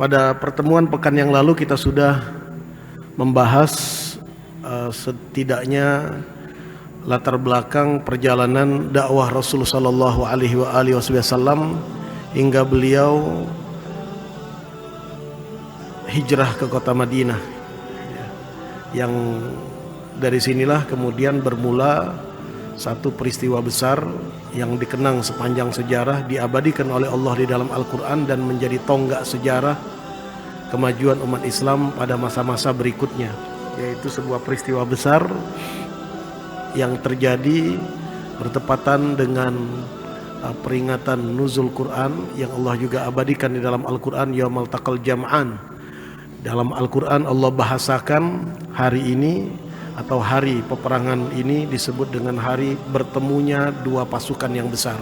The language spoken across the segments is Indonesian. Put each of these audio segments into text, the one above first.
Pada pertemuan pekan yang lalu kita sudah membahas setidaknya latar belakang perjalanan dakwah Rasulullah sallallahu alaihi wasallam hingga beliau hijrah ke kota Madinah. Yang dari sinilah kemudian bermula satu peristiwa besar yang dikenang sepanjang sejarah, diabadikan oleh Allah di dalam Al-Quran dan menjadi tonggak sejarah kemajuan umat Islam pada masa-masa berikutnya, yaitu sebuah peristiwa besar yang terjadi bertepatan dengan peringatan nuzul Quran yang Allah juga abadikan di dalam Al-Quran, Yaumal Taqal Jam'an. Dalam Al-Quran Allah bahasakan hari ini atau hari peperangan ini disebut dengan hari bertemunya dua pasukan yang besar.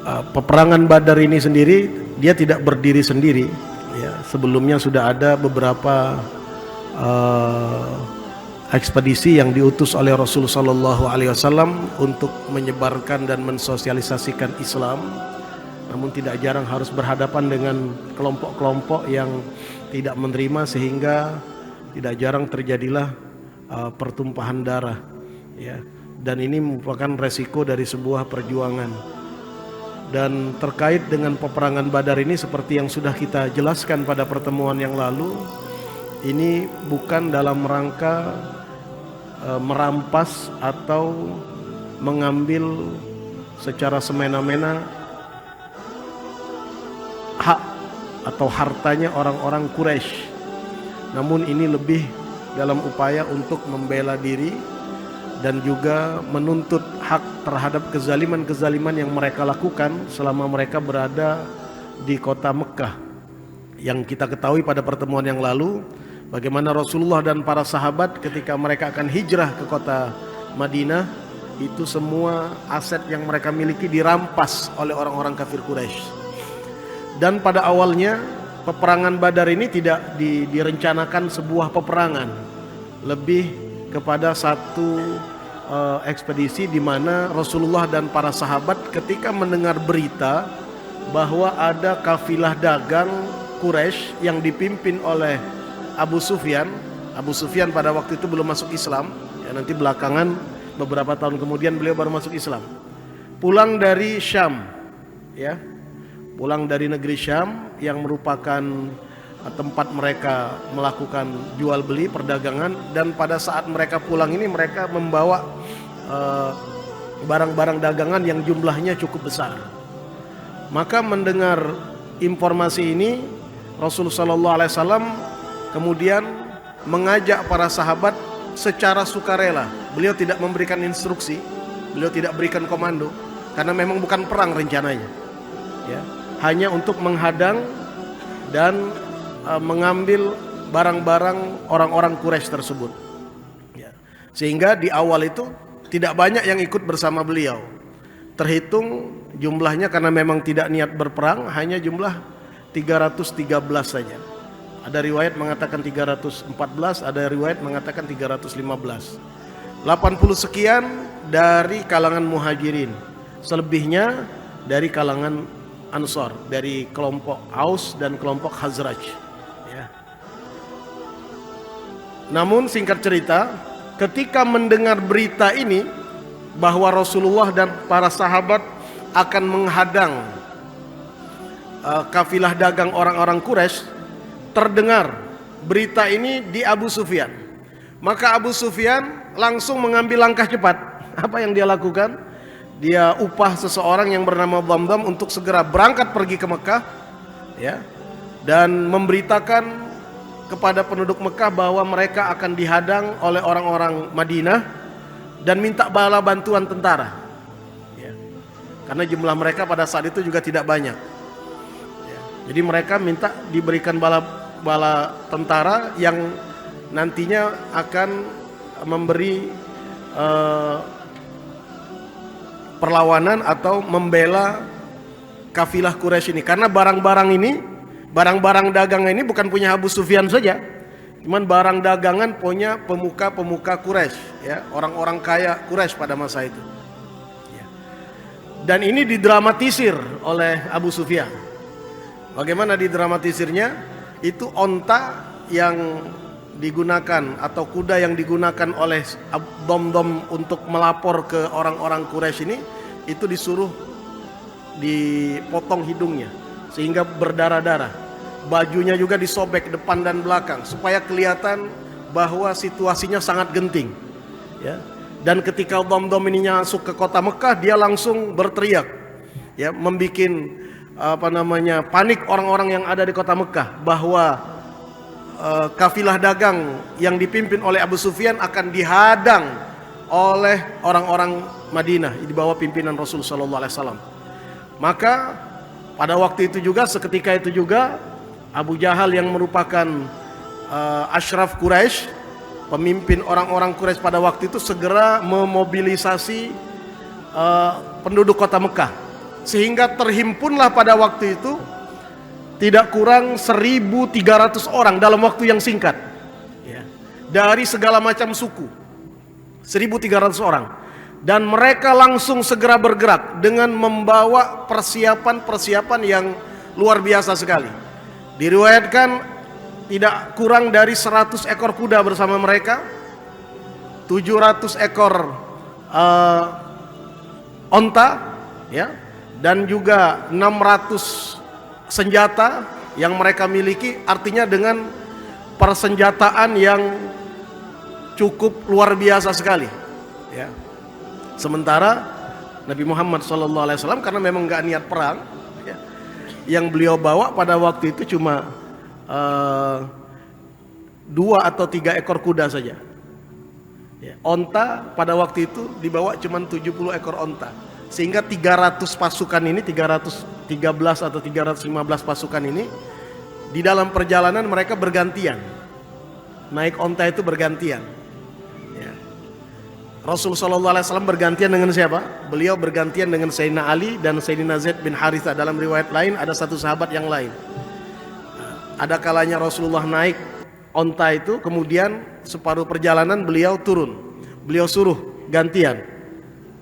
Peperangan Badar ini sendiri dia tidak berdiri sendiri. Sebelumnya sudah ada beberapa ekspedisi yang diutus oleh Rasulullah SAW untuk menyebarkan dan mensosialisasikan Islam. Namun tidak jarang harus berhadapan dengan kelompok-kelompok yang tidak menerima, sehingga tidak jarang terjadilah pertumpahan darah. Dan ini merupakan resiko dari sebuah perjuangan. Dan terkait dengan peperangan Badar ini, seperti yang sudah kita jelaskan pada pertemuan yang lalu, ini bukan dalam rangka merampas atau mengambil secara semena-mena hak atau hartanya orang-orang Quraisy. Namun ini lebih dalam upaya untuk membela diri dan juga menuntut hak terhadap kezaliman-kezaliman yang mereka lakukan selama mereka berada di kota Mekah. Yang kita ketahui pada pertemuan yang lalu, bagaimana Rasulullah dan para sahabat ketika mereka akan hijrah ke kota Madinah, itu semua aset yang mereka miliki dirampas oleh orang-orang kafir Quraisy. Dan pada awalnya peperangan Badar ini tidak direncanakan sebuah peperangan, lebih kepada satu ekspedisi di mana Rasulullah dan para sahabat ketika mendengar berita bahwa ada kafilah dagang Quraisy yang dipimpin oleh Abu Sufyan. Abu Sufyan pada waktu itu belum masuk Islam, nanti belakangan beberapa tahun kemudian beliau baru masuk Islam. Pulang dari Syam, pulang dari negeri Syam yang merupakan tempat mereka melakukan jual beli perdagangan. Dan pada saat mereka pulang ini mereka membawa barang-barang dagangan yang jumlahnya cukup besar. Maka mendengar informasi ini, Rasulullah SAW kemudian mengajak para sahabat secara sukarela. Beliau tidak memberikan instruksi, beliau tidak berikan komando, karena memang bukan perang rencananya, hanya untuk menghadang dan mengambil barang-barang orang-orang Quraisy tersebut. Sehingga di awal itu tidak banyak yang ikut bersama beliau. Terhitung jumlahnya karena memang tidak niat berperang, hanya jumlah 313 saja. Ada riwayat mengatakan 314, ada riwayat mengatakan 315. 80 sekian dari kalangan muhajirin, selebihnya dari kalangan Ansor, dari kelompok Aus dan kelompok Khazraj. Namun singkat cerita, ketika mendengar berita ini bahwa Rasulullah dan para sahabat akan menghadang kafilah dagang orang-orang Quraisy, terdengar berita ini di Abu Sufyan. Maka Abu Sufyan langsung mengambil langkah cepat. Apa yang dia lakukan? Dia upah seseorang yang bernama Dhamdham untuk segera berangkat pergi ke Mekah, dan memberitakan kepada penduduk Mekah bahwa mereka akan dihadang oleh orang-orang Madinah dan minta bala bantuan tentara, karena jumlah mereka pada saat itu juga tidak banyak. Jadi mereka minta diberikan bala tentara yang nantinya akan memberi perlawanan atau membela kafilah Quraisy ini. Karena barang-barang dagangan ini bukan punya Abu Sufyan saja, cuman barang dagangan punya pemuka-pemuka Quraisy, orang-orang kaya Quraisy pada masa itu. Dan ini didramatisir oleh Abu Sufyan. Bagaimana didramatisirnya? Itu onta yang digunakan atau kuda yang digunakan oleh Dhamdham untuk melapor ke orang-orang Quraisy ini, itu disuruh dipotong hidungnya sehingga berdarah-darah. Bajunya juga disobek depan dan belakang supaya kelihatan bahwa situasinya sangat genting. Ya. Dan ketika Dhamdham ini masuk ke kota Mekah, dia langsung berteriak, ya, membuat panik orang-orang yang ada di kota Mekah bahwa kafilah dagang yang dipimpin oleh Abu Sufyan akan dihadang oleh orang-orang Madinah di bawah pimpinan Rasul sallallahu alaihi wasallam. Maka pada waktu itu juga, seketika itu juga, Abu Jahal yang merupakan asyraf Quraisy, pemimpin orang-orang Quraisy pada waktu itu, segera memobilisasi penduduk kota Mekah, sehingga terhimpunlah pada waktu itu tidak kurang 1.300 orang dalam waktu yang singkat, ya, dari segala macam suku, 1.300 orang, dan mereka langsung segera bergerak dengan membawa persiapan-persiapan yang luar biasa sekali. Diriwayatkan tidak kurang dari 100 ekor kuda bersama mereka, 700 ekor onta, ya, dan juga 600 senjata yang mereka miliki. Artinya dengan persenjataan yang cukup luar biasa sekali, ya. Sementara Nabi Muhammad SAW, karena memang nggak niat perang, ya, yang beliau bawa pada waktu itu cuma 2 atau 3 ekor kuda saja, ya. Onta pada waktu itu dibawa cuma 70 ekor onta, sehingga 300 pasukan ini, 313 atau 315 pasukan ini, di dalam perjalanan mereka bergantian naik onta itu, bergantian, ya. Rasul sallallahu alaihi wasallam bergantian dengan siapa? Beliau bergantian dengan Sayyidina Ali dan Sayyidina Zaid bin Harithah. Dalam riwayat lain ada satu sahabat yang lain. Ada kalanya Rasulullah naik onta itu, kemudian separuh perjalanan beliau turun. Beliau suruh gantian,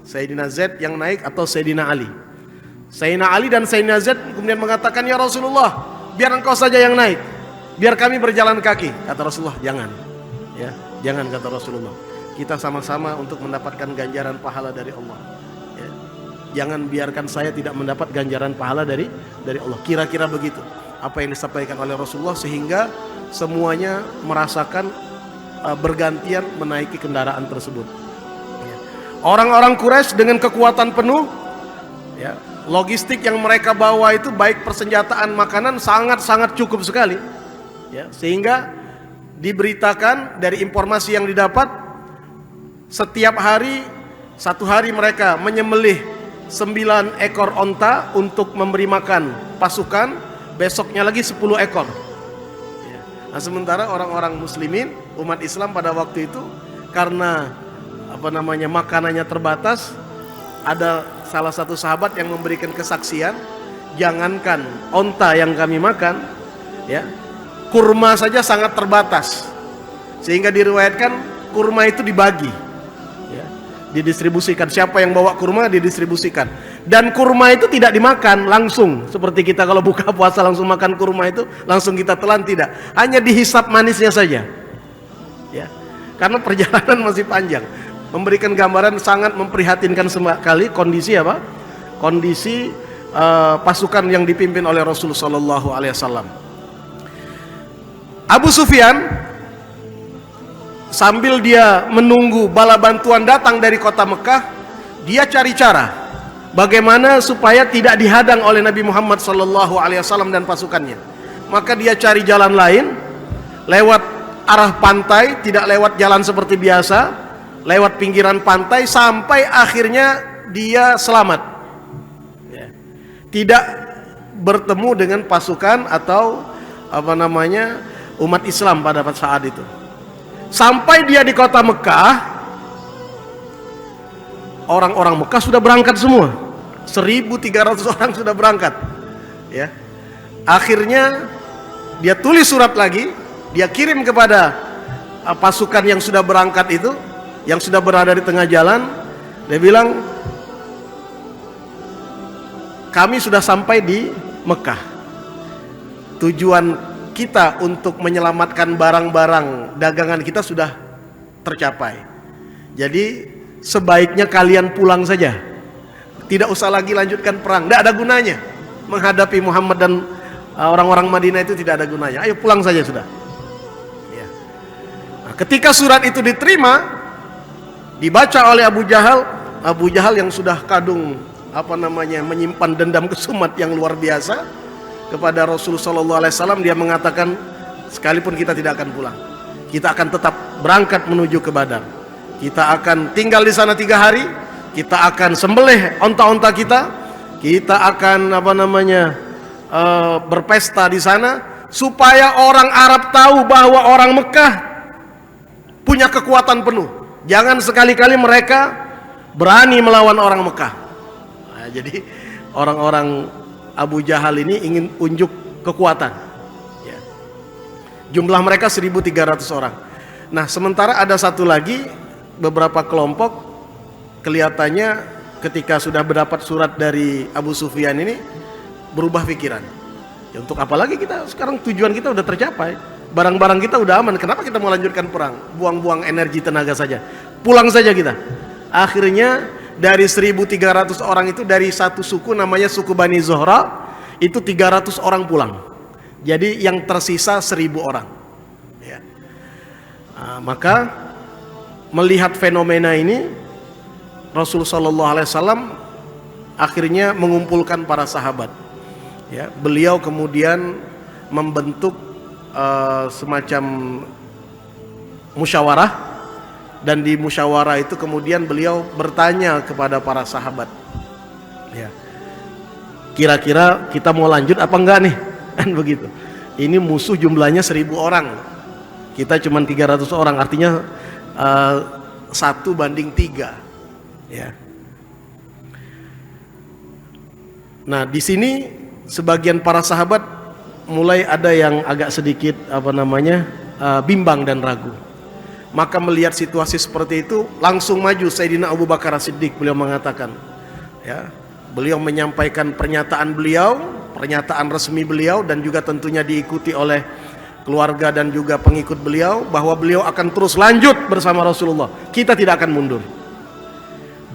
Sayyidina Zaid yang naik atau Sayyidina Ali. Sayyidina Ali dan Sayyidina Zaid kemudian mengatakan, "Ya Rasulullah, biar engkau saja yang naik, biar kami berjalan kaki." Kata Rasulullah, "Jangan, ya, jangan," kata Rasulullah. "Kita sama-sama untuk mendapatkan ganjaran pahala dari Allah. Ya. Jangan biarkan saya tidak mendapat ganjaran pahala dari Allah." Kira-kira begitu apa yang disampaikan oleh Rasulullah, sehingga semuanya merasakan bergantian menaiki kendaraan tersebut. Ya. Orang-orang Quraisy dengan kekuatan penuh, ya, logistik yang mereka bawa itu baik persenjataan, makanan sangat-sangat cukup sekali, ya, sehingga diberitakan dari informasi yang didapat, setiap hari, satu hari mereka menyembelih 9 ekor onta untuk memberi makan pasukan, besoknya lagi 10 ekor. Nah, sementara orang-orang muslimin, umat Islam pada waktu itu, karena makanannya terbatas, ada salah satu sahabat yang memberikan kesaksian, jangankan onta yang kami makan, ya, kurma saja sangat terbatas, sehingga diriwayatkan kurma itu dibagi, ya, didistribusikan. Siapa yang bawa kurma didistribusikan, dan kurma itu tidak dimakan langsung seperti kita kalau buka puasa langsung makan kurma itu langsung kita telan, tidak, hanya dihisap manisnya saja, ya, karena perjalanan masih panjang. Memberikan gambaran sangat memprihatinkan sekali kondisi kondisi pasukan yang dipimpin oleh Rasul sallallahu alaihi wasallam. Abu Sufyan sambil dia menunggu bala bantuan datang dari kota Mekah, dia cari cara bagaimana supaya tidak dihadang oleh Nabi Muhammad sallallahu alaihi wasallam dan pasukannya. Maka dia cari jalan lain, lewat arah pantai, tidak lewat jalan seperti biasa, lewat pinggiran pantai, sampai akhirnya dia selamat, ya. Tidak bertemu dengan pasukan atau umat Islam pada saat itu. Sampai dia di kota Mekah, orang-orang Mekah sudah berangkat semua, 1.300 orang sudah berangkat, ya. Akhirnya dia tulis surat lagi, dia kirim kepada pasukan yang sudah berangkat itu, yang sudah berada di tengah jalan. Dia bilang, kami sudah sampai di Mekah. Tujuan kita untuk menyelamatkan barang-barang dagangan kita sudah tercapai. Jadi sebaiknya kalian pulang saja. Tidak usah lagi lanjutkan perang. Tidak ada gunanya menghadapi Muhammad dan orang-orang Madinah, itu tidak ada gunanya. Ayo pulang saja sudah. Ya. Nah, ketika surat itu diterima, dibaca oleh Abu Jahal yang sudah kadung menyimpan dendam kesumat yang luar biasa kepada Rasulullah SAW, dia mengatakan, sekalipun kita tidak akan pulang, kita akan tetap berangkat menuju ke Badar. Kita akan tinggal di sana 3 hari, kita akan sembelih onta-onta kita akan berpesta di sana supaya orang Arab tahu bahwa orang Mekah punya kekuatan penuh. Jangan sekali-kali mereka berani melawan orang Mekah. Nah, jadi orang-orang Abu Jahal ini ingin unjuk kekuatan. Ya. Jumlah mereka 1.300 orang. Nah, sementara ada satu lagi, beberapa kelompok kelihatannya ketika sudah mendapat surat dari Abu Sufyan ini berubah pikiran. Ya, untuk apa lagi kita sekarang, tujuan kita udah tercapai, barang-barang kita udah aman, kenapa kita mau lanjutkan perang? Buang-buang energi tenaga saja, pulang saja kita. Akhirnya dari 1.300 orang itu, dari satu suku namanya suku Bani Zuhra, itu 300 orang pulang. Jadi yang tersisa 1.000 orang. Ya. Nah, maka melihat fenomena ini, Rasulullah SAW akhirnya mengumpulkan para sahabat. Ya, beliau kemudian membentuk semacam musyawarah. Dan di musyawarah itu kemudian beliau bertanya kepada para sahabat, ya, kira-kira kita mau lanjut apa enggak nih? Kan begitu. Ini musuh jumlahnya 1.000 orang, kita cuma 300 orang, artinya 1:3. Ya. Nah, di sini sebagian para sahabat mulai ada yang agak sedikit bimbang dan ragu. Maka melihat situasi seperti itu, langsung maju Sayyidina Abu Bakar As-Siddiq. Beliau mengatakan, ya, beliau menyampaikan pernyataan resmi beliau, dan juga tentunya diikuti oleh keluarga dan juga pengikut beliau, bahwa beliau akan terus lanjut bersama Rasulullah. Kita tidak akan mundur.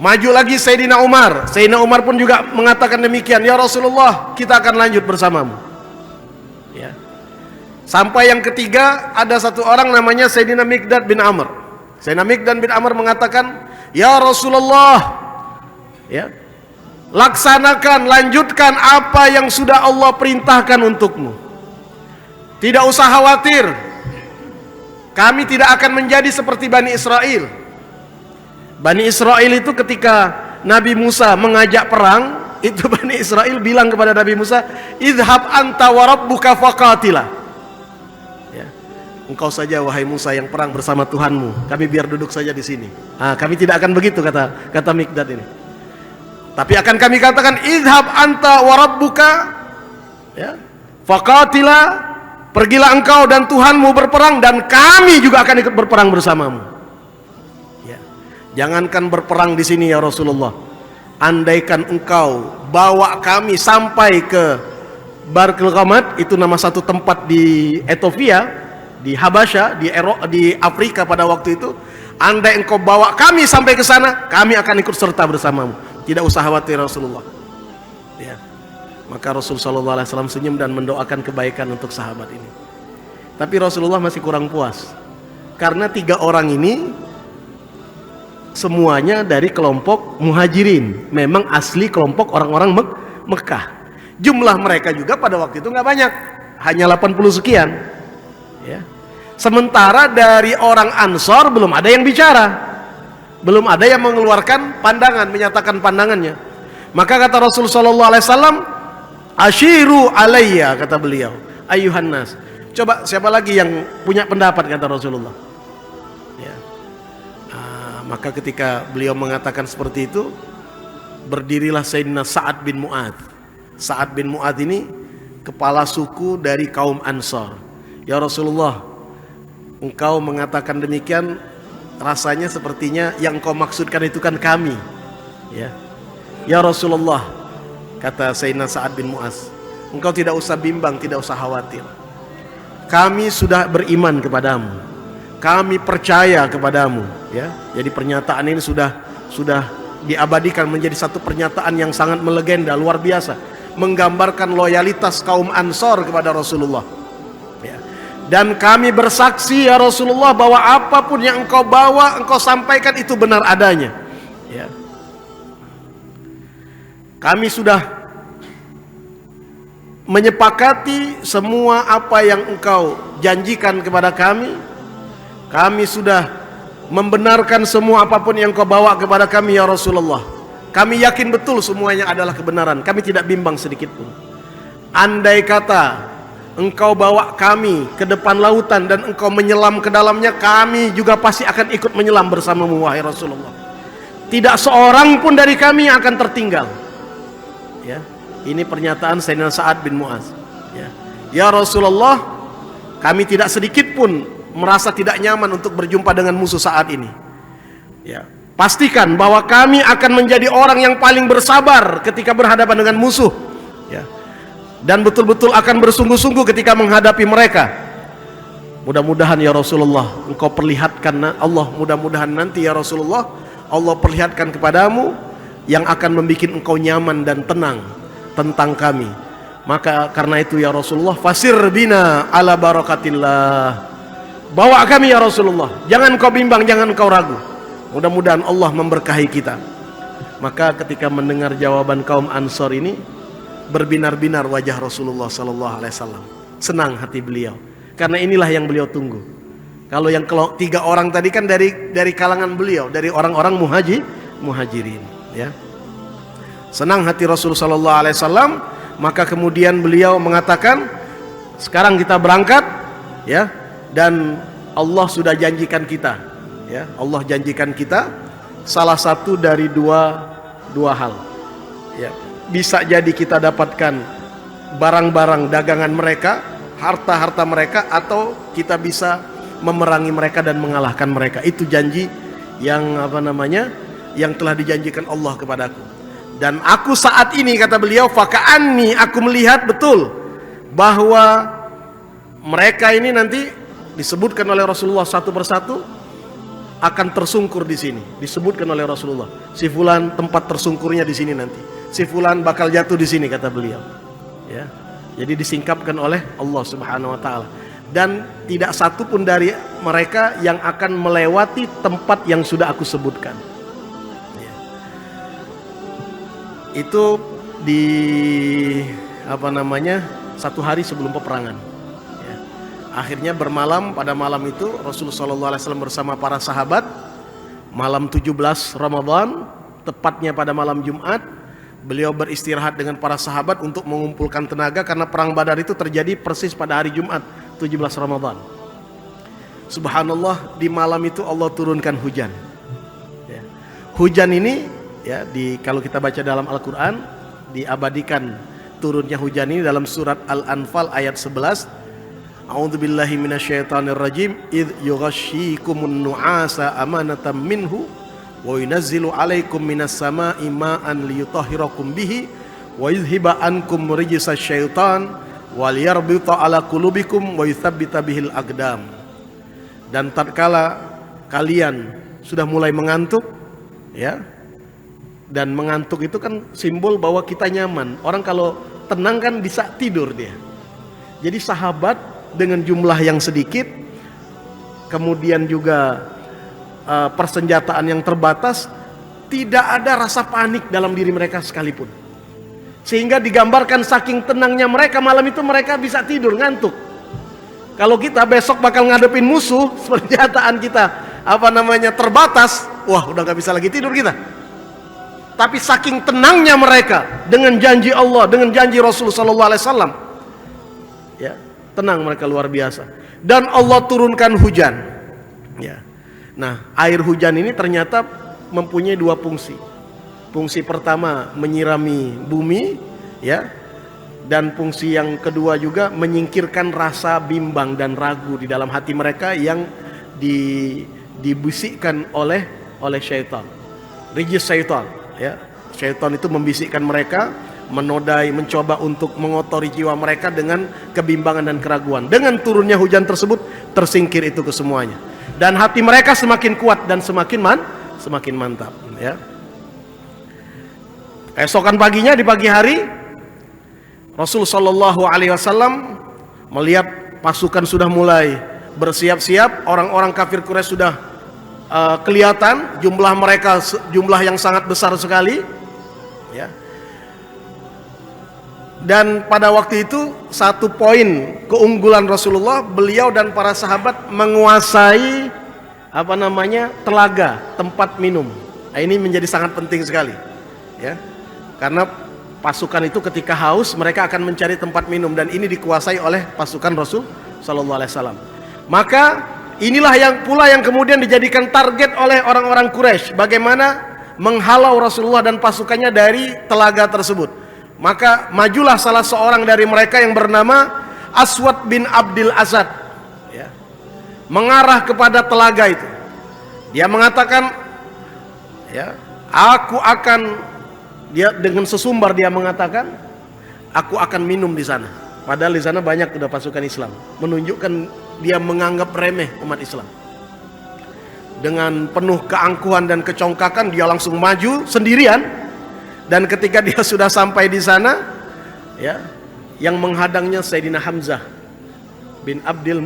Maju lagi Sayyidina Umar. Sayyidina Umar pun juga mengatakan demikian, ya Rasulullah, kita akan lanjut bersamamu. Ya. Sampai yang ketiga, ada satu orang namanya Sayyidina Miqdad bin Amr. Sayyidina Miqdad bin Amr mengatakan, ya Rasulullah, ya, laksanakan, lanjutkan apa yang sudah Allah perintahkan untukmu. Tidak usah khawatir, kami tidak akan menjadi seperti Bani Israel. Bani Israel itu ketika Nabi Musa mengajak perang, itu Bani Israel bilang kepada Nabi Musa, idhab anta wa rabbuka faqatila. Engkau saja wahai Musa yang perang bersama Tuhanmu, kami biar duduk saja di sini. Nah, kami tidak akan begitu, kata Miqdad ini. Tapi akan kami katakan, idhab anta wa rabbuka, ya, faqatila, pergilah engkau dan Tuhanmu berperang, dan kami juga akan ikut berperang bersamamu. Ya. Jangankan berperang di sini ya Rasulullah, andaikan engkau bawa kami sampai ke Barkil Ghamad, itu nama satu tempat di Ethiopia, di Habasya, di Afrika pada waktu itu, andai engkau bawa kami sampai ke sana, kami akan ikut serta bersamamu. Tidak usah khawatir Rasulullah. Ya. Maka Rasulullah SAW senyum dan mendoakan kebaikan untuk sahabat ini. Tapi Rasulullah masih kurang puas, karena 3 orang ini semuanya dari kelompok Muhajirin, memang asli kelompok orang-orang Mekah. Jumlah mereka juga pada waktu itu nggak banyak, hanya 80 sekian. Ya. Sementara dari orang Ansor belum ada yang bicara, belum ada yang mengeluarkan pandangan, menyatakan pandangannya. Maka kata Rasulullah SAW, ashiru alayya, kata beliau, ayuhan nas. Coba siapa lagi yang punya pendapat, kata Rasulullah. Ya. Maka ketika beliau mengatakan seperti itu, berdirilah Sayyidina Sa'ad bin Mu'adz. Sa'ad bin Mu'adz ini kepala suku dari kaum Ansor. Ya Rasulullah, engkau mengatakan demikian, rasanya sepertinya yang kau maksudkan itu kan kami. Ya, ya Rasulullah, Kata Sayyidina Sa'ad bin Mu'az, engkau tidak usah bimbang, tidak usah khawatir. Kami sudah beriman kepadamu, kami percaya kepadamu, ya. Jadi pernyataan ini sudah diabadikan menjadi satu pernyataan yang sangat melegenda, luar biasa, menggambarkan loyalitas kaum Ansor kepada Rasulullah, ya. Dan kami bersaksi ya Rasulullah bahwa apapun yang engkau bawa, engkau sampaikan itu benar adanya, ya. Kami sudah menyepakati semua apa yang engkau janjikan kepada kami. Kami sudah membenarkan semua apapun yang engkau bawa kepada kami ya Rasulullah. Kami yakin betul semuanya adalah kebenaran. Kami tidak bimbang sedikit pun. Andai kata engkau bawa kami ke depan lautan dan engkau menyelam ke dalamnya, kami juga pasti akan ikut menyelam bersamamu wahai Rasulullah. Tidak seorang pun dari kami yang akan tertinggal. Ya, ini pernyataan Sayyidina Sa'ad bin Mu'az. Ya Rasulullah, kami tidak sedikit pun merasa tidak nyaman untuk berjumpa dengan musuh saat ini. Ya, pastikan bahwa kami akan menjadi orang yang paling bersabar ketika berhadapan dengan musuh. Ya, dan betul-betul akan bersungguh-sungguh ketika menghadapi mereka. Mudah-mudahan ya Rasulullah, engkau perlihatkan Allah, mudah-mudahan nanti ya Rasulullah, Allah perlihatkan kepadamu yang akan membuat engkau nyaman dan tenang tentang kami. Maka karena itu ya Rasulullah, fasir bina ala barakatillah, bawa kami ya Rasulullah, jangan kau bimbang, jangan kau ragu, mudah-mudahan Allah memberkahi kita. Maka ketika mendengar jawaban kaum Ansor ini, berbinar-binar wajah Rasulullah sallallahu alaihi wasallam, senang hati beliau, karena inilah yang beliau tunggu. Kalau yang 3 orang tadi kan dari kalangan beliau, dari orang-orang muhajirin, ya. Senang hati Rasul sallallahu alaihi wasallam. Maka kemudian beliau mengatakan, sekarang kita berangkat, ya, dan Allah sudah janjikan kita, ya, Allah janjikan kita salah satu dari dua hal, ya. Bisa jadi kita dapatkan barang-barang dagangan mereka, harta-harta mereka, atau kita bisa memerangi mereka dan mengalahkan mereka. Itu janji yang yang telah dijanjikan Allah kepadaku. Dan aku saat ini, kata beliau, faka'anni, aku melihat betul bahwa mereka ini nanti disebutkan oleh Rasulullah satu persatu akan tersungkur di sini. Disebutkan oleh Rasulullah, si fulan tempat tersungkurnya di sini nanti. Si fulan bakal jatuh di sini, kata beliau. Ya. Jadi disingkapkan oleh Allah Subhanahu wa taala. Dan tidak satu pun dari mereka yang akan melewati tempat yang sudah aku sebutkan. Itu di satu hari sebelum peperangan, ya. Akhirnya bermalam, pada malam itu Rasulullah SAW bersama para sahabat, malam 17 Ramadan, tepatnya pada malam Jumat, beliau beristirahat dengan para sahabat untuk mengumpulkan tenaga, karena perang Badar itu terjadi persis pada hari Jumat 17 Ramadan. Subhanallah, di malam itu Allah turunkan hujan, ya. Hujan ini, ya, kalau kita baca dalam Al-Quran, diabadikan turunnya hujan ini dalam surat Al-Anfal ayat 11. A'udzubillahi minasyaitonirrajim. Idh yughashshikumun nu'asa amanatan minhu wa yunazzilu 'alaikum minas sama'i ma'an liyutahhirakum bihi wa yuzhiba ankum rijsasy syaitan wa liyarbita 'ala qulubikum wa yutsabbita bihil aqdam. Dan tatkala kalian sudah mulai mengantuk, ya, dan mengantuk itu kan simbol bahwa kita nyaman. Orang kalau tenang kan bisa tidur dia. Jadi sahabat dengan jumlah yang sedikit, kemudian juga persenjataan yang terbatas, tidak ada rasa panik dalam diri mereka sekalipun. Sehingga digambarkan saking tenangnya mereka, malam itu mereka bisa tidur, ngantuk. Kalau kita besok bakal ngadepin musuh, senjataan kita terbatas, wah udah gak bisa lagi tidur kita. Tapi saking tenangnya mereka dengan janji Allah, dengan janji Rasulullah SAW, ya, tenang mereka luar biasa. Dan Allah turunkan hujan, ya. Nah, air hujan ini ternyata mempunyai 2 fungsi. Fungsi pertama menyirami bumi, ya, dan fungsi yang kedua juga menyingkirkan rasa bimbang dan ragu di dalam hati mereka yang dibisikkan oleh syaitan, rijis syaitan. Ya, syaitan itu membisikkan mereka menodai, mencoba untuk mengotori jiwa mereka dengan kebimbangan dan keraguan. Dengan turunnya hujan tersebut, tersingkir itu kesemuanya. Dan hati mereka semakin kuat dan semakin mantap. Ya. Keesokan paginya, di pagi hari, Rasul Shallallahu Alaihi Wasallam melihat pasukan sudah mulai bersiap-siap, orang-orang kafir Quraisy sudah kelihatan, jumlah mereka jumlah yang sangat besar sekali. Ya. Dan pada waktu itu satu poin keunggulan Rasulullah, beliau dan para sahabat menguasai telaga, tempat minum. Nah, ini menjadi sangat penting sekali, ya, karena pasukan itu ketika haus mereka akan mencari tempat minum, dan ini dikuasai oleh pasukan Rasul Sallallahu Alaihi Wasallam. Maka inilah yang kemudian dijadikan target oleh orang-orang Quraisy, bagaimana menghalau Rasulullah dan pasukannya dari telaga tersebut. Maka majulah salah seorang dari mereka yang bernama Aswad bin Abdil Asad, ya, mengarah kepada telaga itu. Dia mengatakan, ya, dia dengan sesumbar dia mengatakan, aku akan minum di sana. Padahal di sana banyak udah pasukan Islam, menunjukkan dia menganggap remeh umat Islam. Dengan penuh keangkuhan dan kecongkakan dia langsung maju sendirian. Dan ketika dia sudah sampai di sana, ya, yang menghadangnya Sayyidina Hamzah bin Abdul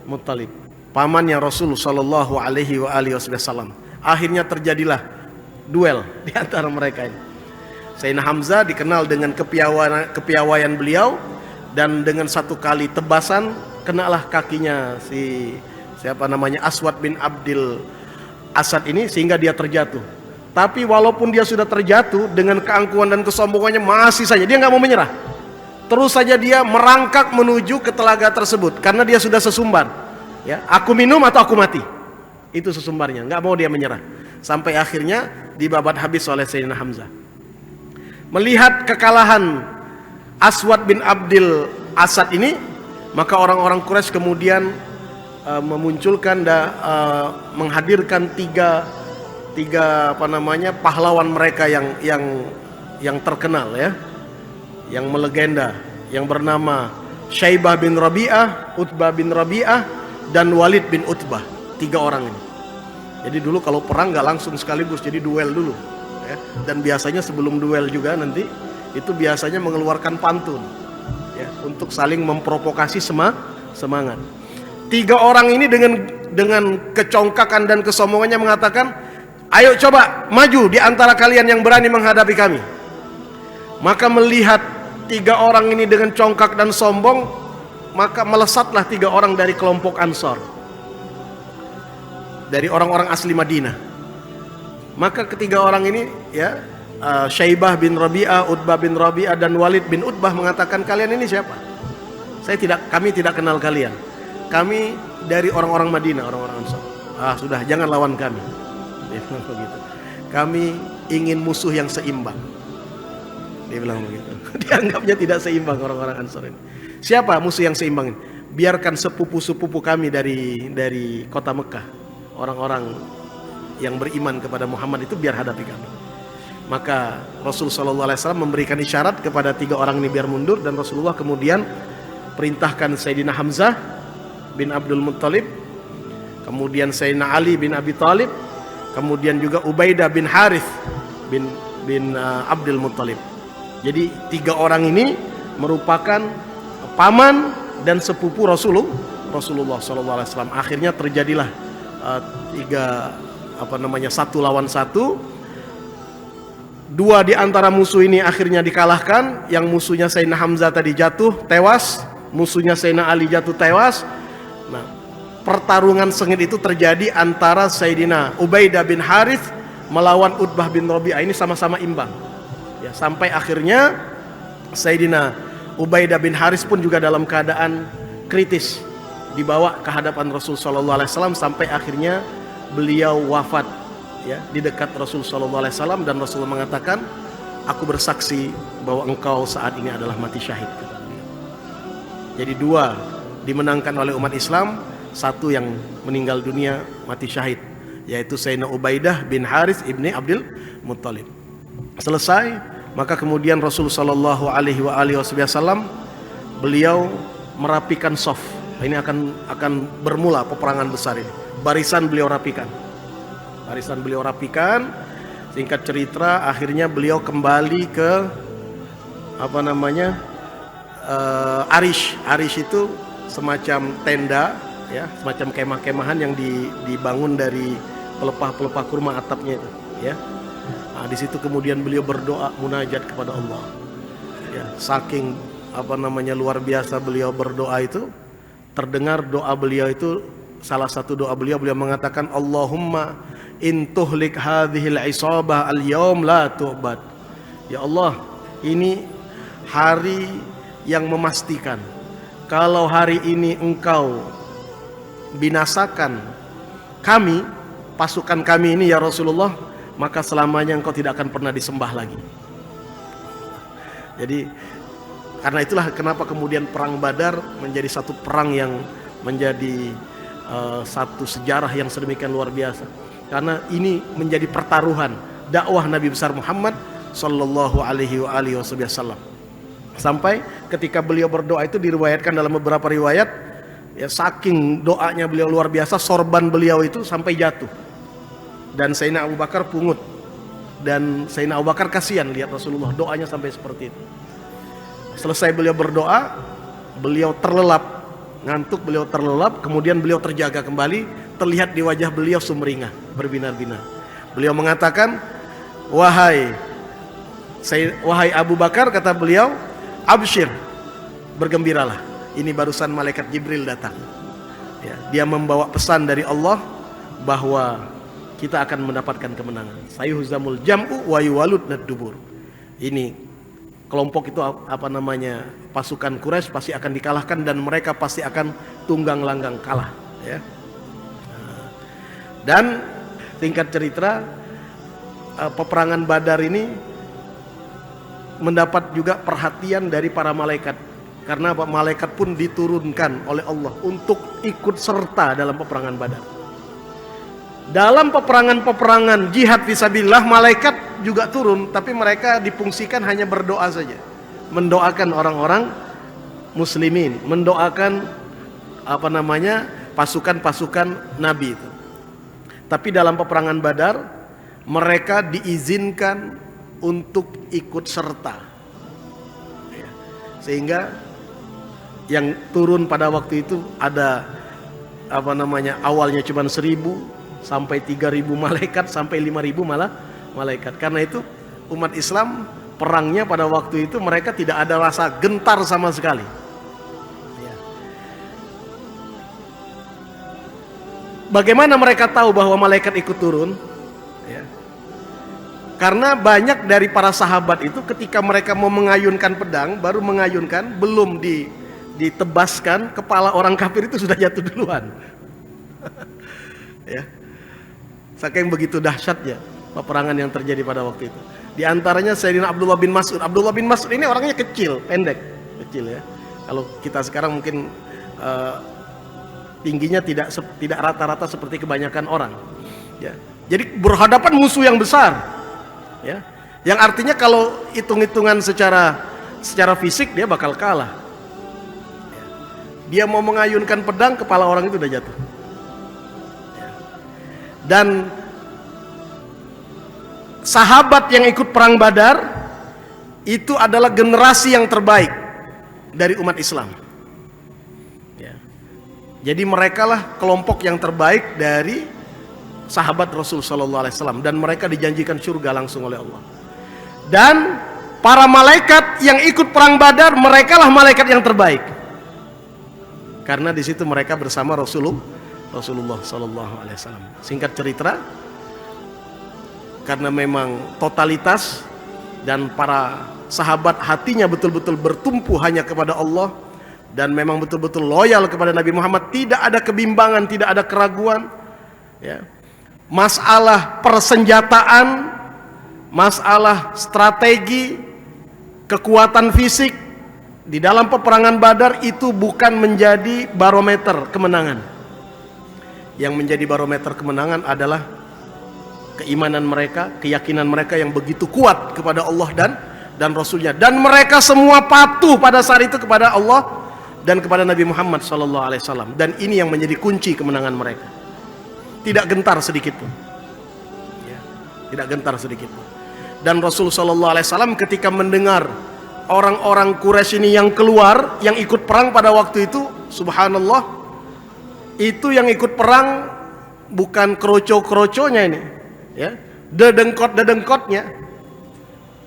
Muttalib, pamannya Rasul Shallallahu Alaihi Wasallam. Akhirnya terjadilah duel di antara mereka ini. Sayyidina Hamzah dikenal dengan kepiawaian beliau, dan dengan satu kali tebasan kenalah kakinya Aswad bin Abdil Asad ini, sehingga dia terjatuh. Tapi walaupun dia sudah terjatuh, dengan keangkuhan dan kesombongannya masih saja dia nggak mau menyerah. Terus saja dia merangkak menuju ke telaga tersebut, karena dia sudah sesumbar. Ya, aku minum atau aku mati. Itu sesumbarnya, nggak mau dia menyerah. Sampai akhirnya dibabat habis oleh Sayyidina Hamzah. Melihat kekalahan Aswad bin Abdil Asad ini, maka orang-orang Quraisy kemudian memunculkan menghadirkan tiga pahlawan mereka yang terkenal, ya, yang melegenda, yang bernama Syaibah bin Rabi'ah, Utbah bin Rabi'ah, dan Walid bin Utbah. Tiga orang ini. Jadi dulu kalau perang nggak langsung sekaligus, jadi duel dulu, ya. Dan biasanya sebelum duel juga nanti itu biasanya mengeluarkan pantun, ya, untuk saling memprovokasi semangat. Tiga orang ini dengan kecongkakan dan kesombongannya mengatakan, ayo coba maju di antara kalian yang berani menghadapi kami. Maka melihat tiga orang ini dengan congkak dan sombong, maka melesatlah tiga orang dari kelompok Ansor, dari orang-orang asli Madinah. Maka ketiga orang ini, ya, Syaibah bin Rabi'ah, Utbah bin Rabi'ah, dan Walid bin Utbah mengatakan, kalian ini siapa? Kami tidak kenal kalian. Kami dari orang-orang Madinah, orang-orang Ansor. Sudah, jangan lawan kami. Dia bilang begitu. Kami ingin musuh yang seimbang. Dia bilang begitu. Dianggapnya tidak seimbang orang-orang Ansor ini. Siapa musuh yang seimbang ini? Biarkan sepupu-sepupu kami dari kota Mekah, orang-orang yang beriman kepada Muhammad itu, biar hadapi kami. Maka Rasul Shallallahu Alaihi Wasallam memberikan isyarat kepada tiga orang ini biar mundur, dan Rasulullah kemudian perintahkan Sayyidina Hamzah bin Abdul Muttalib, kemudian Sayyidina Ali bin Abi Thalib, kemudian juga Ubaidah bin Harith bin Abdul Muttalib. Jadi tiga orang ini merupakan paman dan sepupu Rasulullah Sallallahu Alaihi Wasallam. Akhirnya terjadilah satu lawan satu. Dua di antara musuh ini akhirnya dikalahkan. Yang musuhnya Sayyidina Hamzah tadi jatuh tewas, musuhnya Sayyidina Ali jatuh tewas. Nah, pertarungan sengit itu terjadi antara Sayyidina Ubaidah bin Harith melawan Utbah bin Rabi'ah. Ini sama-sama imbang, ya, sampai akhirnya Sayyidina Ubaidah bin Harith pun juga dalam keadaan kritis, dibawa ke hadapan Rasul Sallallahu Alaihi Wasallam, sampai akhirnya beliau wafat, ya, di dekat Rasul Sallallahu Alaihi Wasallam. Dan Rasulullah mengatakan, aku bersaksi bahwa engkau saat ini adalah mati syahid. Jadi dua dimenangkan oleh umat Islam, satu yang meninggal dunia mati syahid, yaitu Sayyidina Ubaidah bin Harith ibni Abdul Muttalib. Selesai, Maka kemudian Rasul sallallahu alaihi wasallam beliau merapikan saf. Ini akan bermula peperangan besar ini. Barisan beliau rapikan. Singkat cerita, akhirnya beliau kembali ke Arish. Arish itu semacam tenda, ya, semacam kemah-kemahan yang dibangun dari pelepah-pelepah kurma atapnya itu, ya. Nah, di situ kemudian beliau berdoa munajat kepada Allah. Ya, saking luar biasa beliau berdoa itu, terdengar doa beliau itu, salah satu doa beliau mengatakan, Allahumma in tuhlik hadhil isabah al-yawm la tu'bad. Ya Allah, ini hari yang memastikan kalau hari ini engkau binasakan kami, pasukan kami ini ya Rasulullah, maka selamanya engkau tidak akan pernah disembah lagi. Jadi karena itulah kenapa kemudian perang Badar menjadi satu perang yang menjadi satu sejarah yang sedemikian luar biasa. Karena ini menjadi pertaruhan dakwah Nabi besar Muhammad sallallahu alaihi wasallam. Sampai ketika beliau berdoa itu diriwayatkan dalam beberapa riwayat, ya, saking doanya beliau luar biasa, sorban beliau itu sampai jatuh. Dan Sayyidina Abu Bakar pungut. Dan Sayyidina Abu Bakar kasihan lihat Rasulullah doanya sampai seperti itu. Selesai beliau berdoa, beliau terlelap, ngantuk, beliau terlelap, kemudian beliau terjaga kembali. Terlihat di wajah beliau sumringah, berbinar-binar. Beliau mengatakan, wahai Abu Bakar, kata beliau, absyir, bergembiralah. Ini barusan malaikat Jibril datang. Ya, dia membawa pesan dari Allah bahwa kita akan mendapatkan kemenangan. Sayuhzamul jam'u wa yuwalud nad-dubur. Ini kelompok itu pasukan Quraisy pasti akan dikalahkan dan mereka pasti akan tunggang langgang kalah, ya. Dan singkat cerita, peperangan Badar ini mendapat juga perhatian dari para malaikat, karena malaikat pun diturunkan oleh Allah untuk ikut serta dalam peperangan Badar. Dalam peperangan jihad fisabilillah, malaikat juga turun, tapi mereka difungsikan hanya berdoa saja, mendoakan orang-orang muslimin, mendoakan pasukan-pasukan Nabi itu. Tapi dalam peperangan Badar mereka diizinkan untuk ikut serta, ya. Sehingga yang turun pada waktu itu ada awalnya cuma 1.000 sampai 3.000 malaikat sampai 5.000 malah malaikat. Karena itu umat Islam perangnya pada waktu itu mereka tidak ada rasa gentar sama sekali. Bagaimana mereka tahu bahwa malaikat ikut turun? Ya. Karena banyak dari para sahabat itu ketika mereka mau mengayunkan pedang, baru mengayunkan, belum ditebaskan, kepala orang kafir itu sudah jatuh duluan. Ya. Saking begitu dahsyatnya peperangan yang terjadi pada waktu itu. Di antaranya Sayyidina Abdullah bin Mas'ud. Abdullah bin Mas'ud ini orangnya kecil, pendek, kecil, ya. Kalau kita sekarang mungkin tingginya tidak rata-rata seperti kebanyakan orang, ya. Jadi berhadapan musuh yang besar, ya. Yang artinya kalau hitung-hitungan secara fisik dia bakal kalah. Ya. Dia mau mengayunkan pedang, kepala orang itu udah jatuh. Ya. Dan sahabat yang ikut perang Badar itu adalah generasi yang terbaik dari umat Islam. Jadi mereka lah kelompok yang terbaik dari sahabat Rasul sallallahu alaihi wasallam, dan mereka dijanjikan surga langsung oleh Allah. Dan para malaikat yang ikut perang Badar, mereka lah malaikat yang terbaik. Karena di situ mereka bersama Rasulullah sallallahu alaihi wasallam. Singkat cerita, karena memang totalitas dan para sahabat hatinya betul-betul bertumpu hanya kepada Allah, dan memang betul-betul loyal kepada Nabi Muhammad, tidak ada kebimbangan, tidak ada keraguan, ya. Masalah persenjataan, masalah strategi, kekuatan fisik di dalam peperangan Badar itu bukan menjadi barometer kemenangan. Yang menjadi barometer kemenangan adalah keimanan mereka, keyakinan mereka yang begitu kuat kepada Allah dan Rasulnya, dan mereka semua patuh pada saat itu kepada Allah dan kepada Nabi Muhammad SAW. Dan ini yang menjadi kunci kemenangan mereka. Tidak gentar sedikit pun, ya, tidak gentar sedikit pun. Dan Rasul SAW ketika mendengar orang-orang Quraisy ini yang keluar, yang ikut perang pada waktu itu, subhanallah, itu yang ikut perang bukan kroco-kroconya ini, ya, dedengkot-dedengkotnya,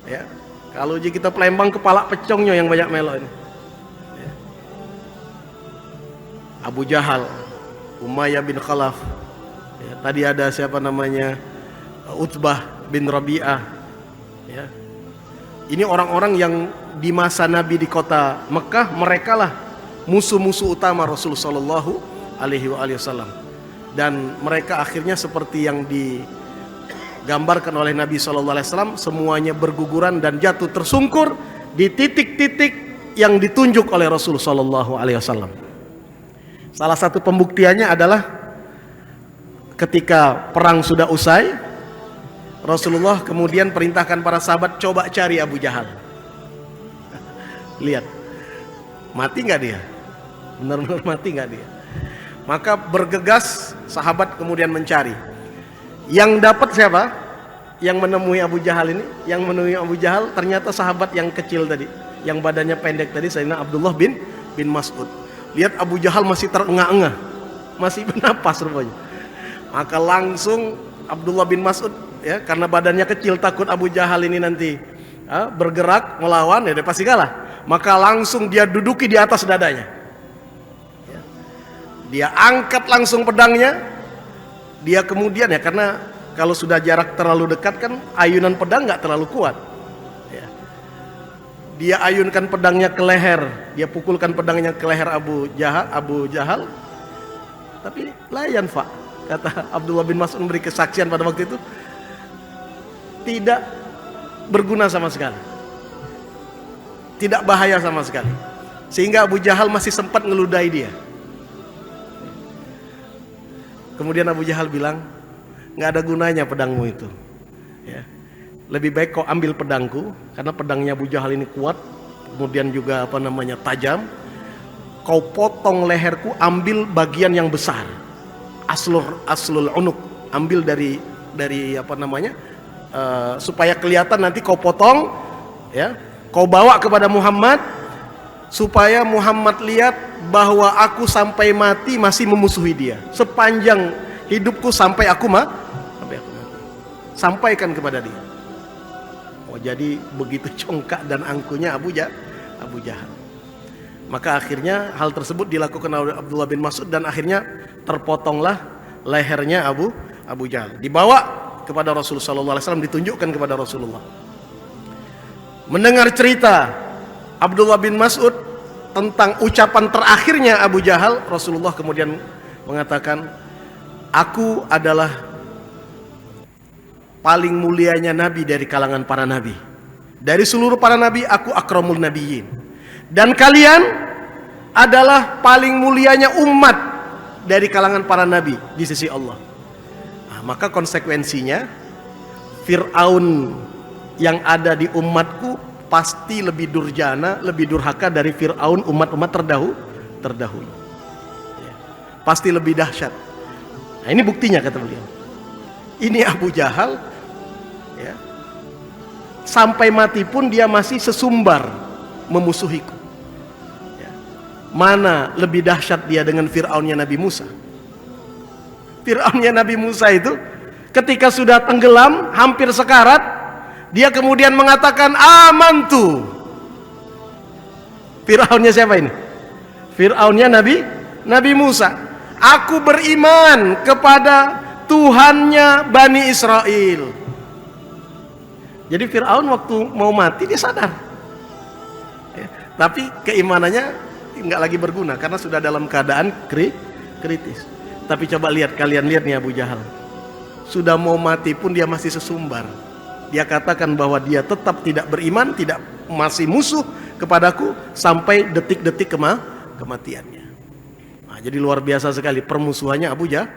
ya. Kalau kita Palembang, kepala pecongnya yang banyak melok ini, ya. Abu Jahal, Umayyah bin Khalaf, ya. Tadi ada siapa namanya, Utbah bin Rabi'ah, ya. Ini orang-orang yang di masa Nabi di kota Mekah, mereka lah musuh-musuh utama Rasul Sallallahu Alaihi Wasallam. Dan mereka akhirnya seperti yang digambarkan oleh Nabi Sallallahu Alaihi Wasallam, semuanya berguguran dan jatuh tersungkur di titik-titik yang ditunjuk oleh Rasul Sallallahu Alaihi Wasallam. Salah satu pembuktiannya adalah ketika perang sudah usai, Rasulullah kemudian perintahkan para sahabat, coba cari Abu Jahal. Lihat, mati nggak dia? Benar-benar mati nggak dia? Maka bergegas sahabat kemudian mencari. Yang dapat siapa? Yang menemui Abu Jahal ini, yang menemui Abu Jahal ternyata sahabat yang kecil tadi, yang badannya pendek tadi, Sayyidina Abdullah bin Mas'ud. Lihat Abu Jahal masih terengah-engah, masih bernapas rupanya. Maka langsung Abdullah bin Mas'ud, ya, karena badannya kecil, takut Abu Jahal ini nanti bergerak melawan, ya dia pasti kalah. Maka langsung dia duduki di atas dadanya, ya. Dia angkat langsung pedangnya. Dia kemudian, ya, karena kalau sudah jarak terlalu dekat kan ayunan pedang nggak terlalu kuat, ya. Dia ayunkan pedangnya ke leher, dia pukulkan pedangnya ke leher Abu Jahal, tapi layan, Pak, kata Abdullah bin Mas'ud memberi kesaksian pada waktu itu, tidak berguna sama sekali, tidak bahaya sama sekali, sehingga Abu Jahal masih sempat ngeludahi dia. Kemudian Abu Jahal bilang, nggak ada gunanya pedangmu itu, ya. Lebih baik kau ambil pedangku, karena pedangnya Abu Jahal ini kuat, kemudian juga tajam. Kau potong leherku, ambil bagian yang besar, aslul unuk, ambil dari supaya kelihatan, nanti kau potong, ya, kau bawa kepada Muhammad, supaya Muhammad lihat bahwa aku sampai mati masih memusuhi dia, sepanjang hidupku sampai aku mati, sampaikan kepada dia. Oh, jadi begitu congkak dan angkuhnya Abu Jahal. Maka akhirnya hal tersebut dilakukan oleh Abdullah bin Mas'ud, dan akhirnya terpotonglah lehernya Abu Jahal, dibawa kepada Rasulullah SAW, ditunjukkan kepada Rasulullah. Mendengar cerita Abdullah bin Mas'ud tentang ucapan terakhirnya Abu Jahal, Rasulullah kemudian mengatakan, aku adalah paling mulianya nabi dari kalangan para nabi. Dari seluruh para nabi, aku akramul nabiyyin. Dan kalian adalah paling mulianya umat dari kalangan para nabi di sisi Allah. Nah, maka konsekuensinya Fir'aun yang ada di umatku pasti lebih durjana, lebih durhaka dari Fir'aun umat-umat terdahulu. Ya, pasti lebih dahsyat. Nah, ini buktinya kata beliau. Ini Abu Jahal, ya, sampai mati pun dia masih sesumbar memusuhiku. Ya. Mana lebih dahsyat dia dengan Fir'aunnya Nabi Musa? Fir'aunnya Nabi Musa itu ketika sudah tenggelam, hampir sekarat, dia kemudian mengatakan amantu. Fir'aunnya siapa ini? Fir'aunnya Nabi Musa. Aku beriman kepada Tuhannya Bani Israel. Jadi Fir'aun waktu mau mati dia sadar, ya, tapi keimanannya nggak lagi berguna karena sudah dalam keadaan kritis. Tapi coba lihat, kalian lihat nih Abu Jahal, sudah mau mati pun dia masih sesumbar. Dia katakan bahwa dia tetap tidak beriman, masih musuh kepadaku sampai detik-detik kematiannya. Nah, jadi luar biasa sekali permusuhannya Abu Jahal.